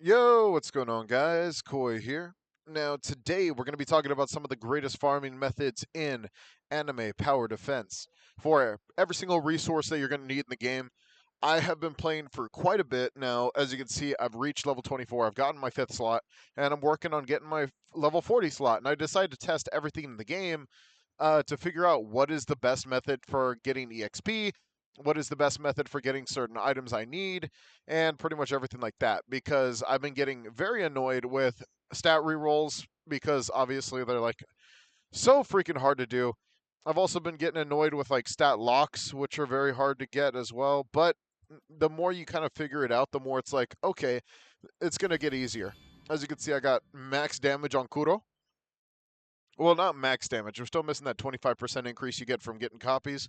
Yo, what's going on, guys? Koi here. Now, today we're going to be talking about some of the greatest farming methods in anime power defense for every single resource that you're going to need in the game. I have been playing for quite a bit now. As you can see, I've reached level 24. I've gotten my 5th slot, and I'm working on getting my level 40 slot. And I decided to test everything in the game to figure out what is the best method for getting EXP, what is the best method for getting certain items I need, and pretty much everything like that. Because I've been getting very annoyed with stat rerolls because obviously they're like so freaking hard to do. I've also been getting annoyed with like stat locks, which are very hard to get as well. But the more you kind of figure it out, the more it's like, okay, it's going to get easier. As you can see, I got max damage on Kuro. Well, not max damage. We're still missing that 25% increase you get from getting copies.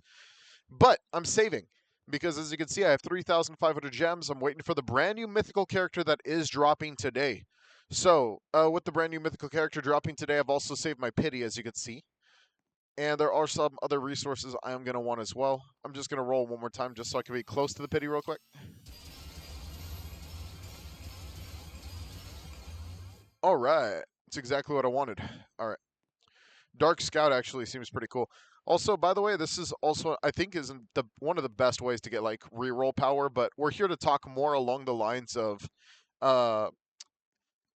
But I'm saving because, as you can see, I have 3,500 gems. I'm waiting for the brand new mythical character that is dropping today. So, with the brand new mythical character dropping today, I've also saved my pity, as you can see. And there are some other resources I am going to want as well. I'm just going to roll one more time just so I can be close to the pity real quick. All right. That's exactly what I wanted. All right. Dark Scout actually seems pretty cool. Also, by the way, this is also I think is the one of the best ways to get like reroll power. But we're here to talk more along the lines of, uh,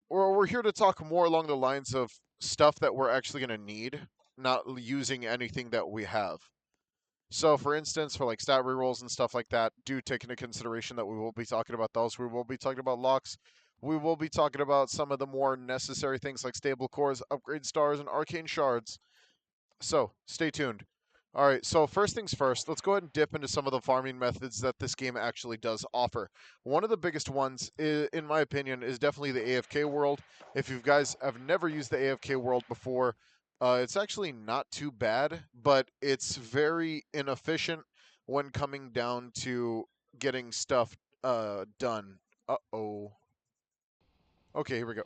or we're here to talk more along the lines of stuff that we're actually going to need, not using anything that we have. So, for instance, for like stat rerolls and stuff like that, do take into consideration that we will be talking about those. We will be talking about locks. We will be talking about some of the more necessary things like stable cores, upgrade stars, and arcane shards. So, stay tuned. All right, so first things first, let's go ahead and dip into some of the farming methods that this game actually does offer. One of the biggest ones, in my opinion, is definitely the AFK world. If you guys have never used the AFK world before, it's actually not too bad, but it's very inefficient when coming down to getting stuff done. Uh-oh. Okay, here we go.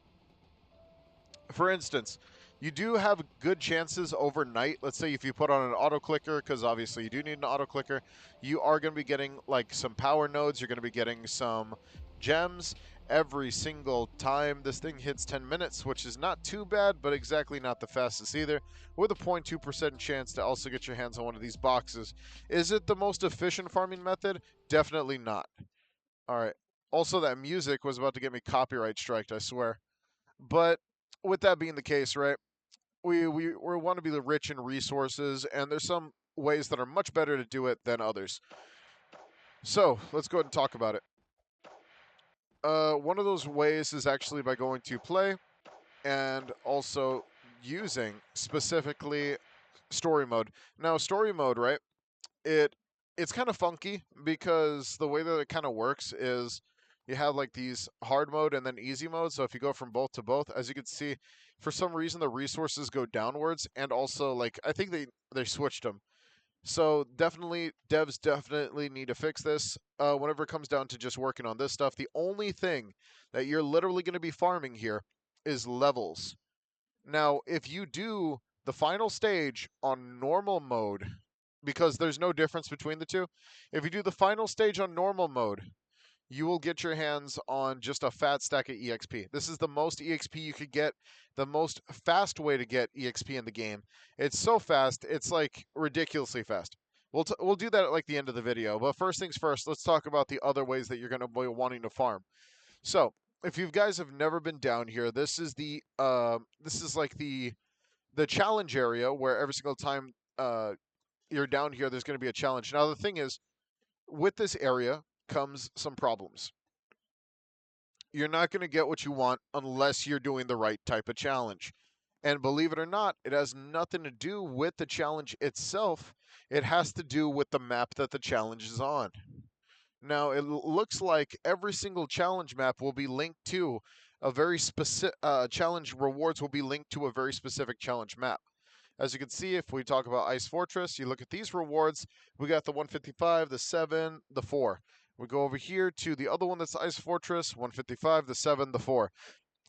For instance, you do have good chances overnight. Let's say if you put on an auto clicker, because obviously you do need an auto clicker, you are going to be getting like some power nodes. You're going to be getting some gems every single time this thing hits 10 minutes, which is not too bad, but exactly not the fastest either, with a 0.2% chance to also get your hands on one of these boxes. Is it the most efficient farming method? Definitely not. All right. Also, that music was about to get me copyright striked, I swear. But with that being the case, right, we want to be the rich in resources, and there's some ways that are much better to do it than others. So let's go ahead and talk about it. One of those ways is actually by going to play and also using specifically story mode. Now, story mode, right? It it's kind of funky because the way that it kind of works is you have like these hard mode and then easy mode. So if you go from both to both, as you can see, for some reason the resources go downwards, and also like I think they switched them. So definitely devs definitely need to fix this. Whenever it comes down to just working on this stuff, the only thing that you're literally going to be farming here is levels. Now, if you do the final stage on normal mode, because there's no difference between the two, if you do the final stage on normal mode, you will get your hands on just a fat stack of EXP. This is the most EXP you could get, the most fast way to get EXP in the game. It's so fast, it's like ridiculously fast. We'll do that at like the end of the video. But first things first, let's talk about the other ways that you're going to be wanting to farm. So, if you guys have never been down here, this is like the challenge area where every single time you're down here, there's going to be a challenge. Now, the thing is, with this area comes some problems. You're not going to get what you want unless you're doing the right type of challenge. And believe it or not, it has nothing to do with the challenge itself. It has to do with the map that the challenge is on. Now, it looks like every single challenge map will be linked to a very specific challenge rewards will be linked to a very specific challenge map. As you can see, if we talk about Ice Fortress, you look at these rewards, we got the 155, the 7, the 4. We go over here to the other one that's Ice Fortress, 155, the 7, the 4.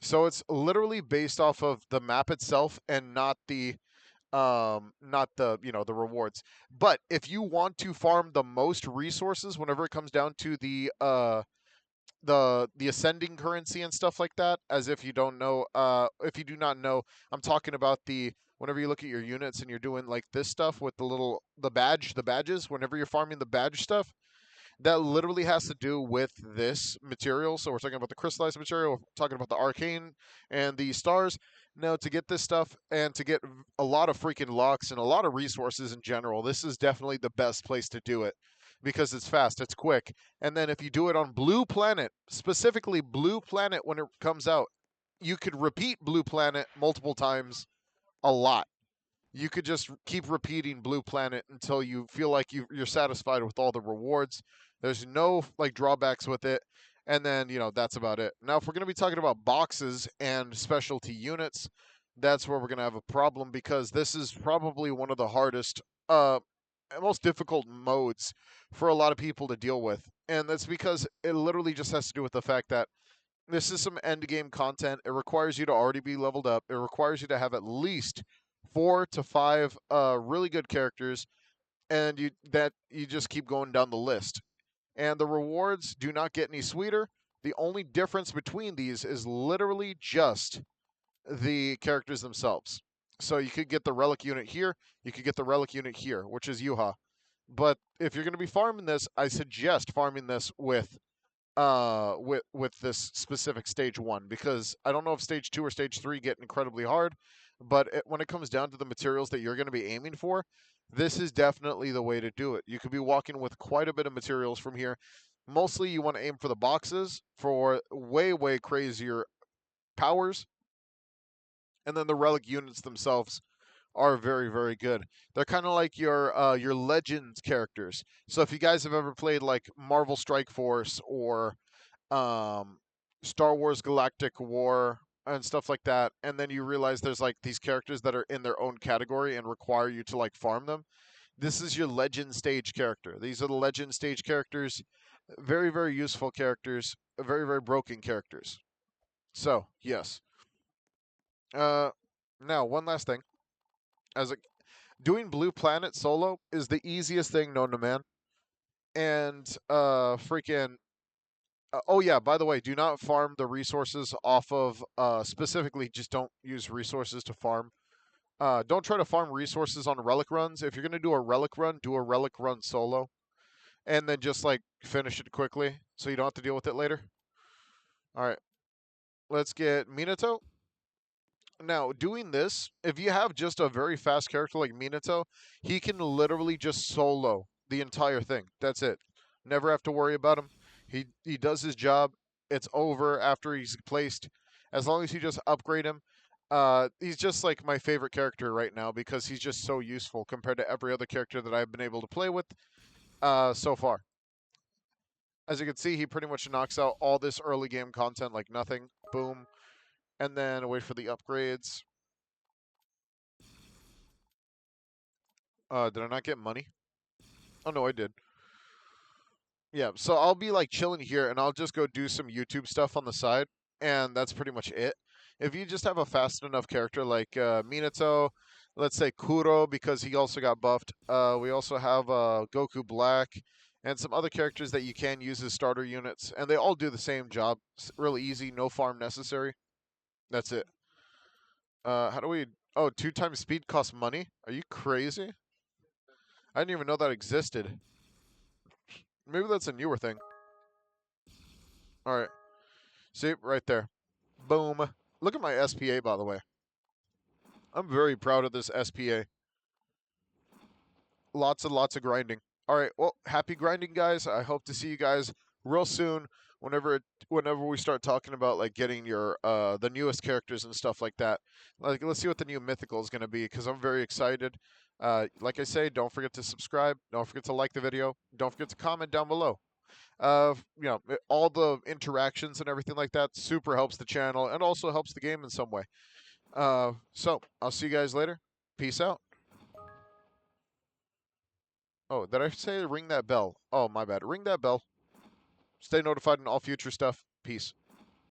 So it's literally based off of the map itself and not the, the rewards. But if you want to farm the most resources whenever it comes down to the ascending currency and stuff like that. As if you don't know, if you do not know, I'm talking about the whenever you look at your units and you're doing like this stuff with the badges. Whenever you're farming the badge stuff, that literally has to do with this material. So we're talking about the crystallized material, we're talking about the arcane and the stars. Now, to get this stuff and to get a lot of freaking locks and a lot of resources in general, this is definitely the best place to do it because it's fast, it's quick. And then if you do it on Blue Planet, specifically Blue Planet when it comes out, you could repeat Blue Planet multiple times a lot. You could just keep repeating Blue Planet until you feel like you're satisfied with all the rewards. There's no like drawbacks with it, and then that's about it. Now, if we're going to be talking about boxes and specialty units, that's where we're going to have a problem because this is probably one of the hardest, most difficult modes for a lot of people to deal with, and that's because it literally just has to do with the fact that this is some end game content. It requires you to already be leveled up. It requires you to have at least 4 to 5 really good characters, and you just keep going down the list. And the rewards do not get any sweeter. The only difference between these is literally just the characters themselves. So you could get the relic unit here, you could get the relic unit here, which is Yuha. But if you're going to be farming this, I suggest farming this with this specific stage 1 because I don't know if stage 2 or stage 3 get incredibly hard, but when it comes down to the materials that you're going to be aiming for, this is definitely the way to do it. You could be walking with quite a bit of materials from here. Mostly you want to aim for the boxes for way crazier powers, and then the relic units themselves are very good. They're kind of like your legends characters. So if you guys have ever played like Marvel Strike Force or um, Star Wars Galactic War and stuff like that, and then you realize there's like these characters that are in their own category and require you to like farm them. This is your legend stage character. These are the legend stage characters. Very useful characters. Very broken characters. So yes. Uh, Now one last thing. As a Doing Blue Planet solo is the easiest thing known to man. And freaking oh yeah, by the way, do not farm the resources off of specifically just don't use resources to farm. Don't try to farm resources on relic runs. If you're going to do a relic run solo and then just like finish it quickly so you don't have to deal with it later. All right. Let's get Minato. Now, doing this, if you have just a very fast character like Minato, he can literally just solo the entire thing. That's it. Never have to worry about him. He does his job. It's over after he's placed. As long as you just upgrade him, he's just like my favorite character right now because he's just so useful compared to every other character that I've been able to play with so far. As you can see, he pretty much knocks out all this early game content like nothing. Boom. And then wait for the upgrades. Did I not get money? Oh no, I did. Yeah, so I'll be like chilling here and I'll just go do some YouTube stuff on the side, and that's pretty much it. If you just have a fast enough character like Minato, let's say Kuro because he also got buffed. We also have Goku Black and some other characters that you can use as starter units, and they all do the same job. It's really easy, no farm necessary. That's it. How do we? Oh, 2 times speed costs money? Are you crazy? I didn't even know that existed. Maybe that's a newer thing. All right. See, right there. Boom. Look at my SPA, by the way. I'm very proud of this SPA. Lots and lots of grinding. All right. Well, happy grinding, guys. I hope to see you guys real soon. Whenever we start talking about like getting your the newest characters and stuff like that. Like, let's see what the new mythical is going to be because I'm very excited. Like I say, don't forget to subscribe. Don't forget to like the video. Don't forget to comment down below. All the interactions and everything like that super helps the channel and also helps the game in some way. So I'll see you guys later. Peace out. Oh, did I say ring that bell? Oh, my bad. Ring that bell. Stay notified on all future stuff. Peace.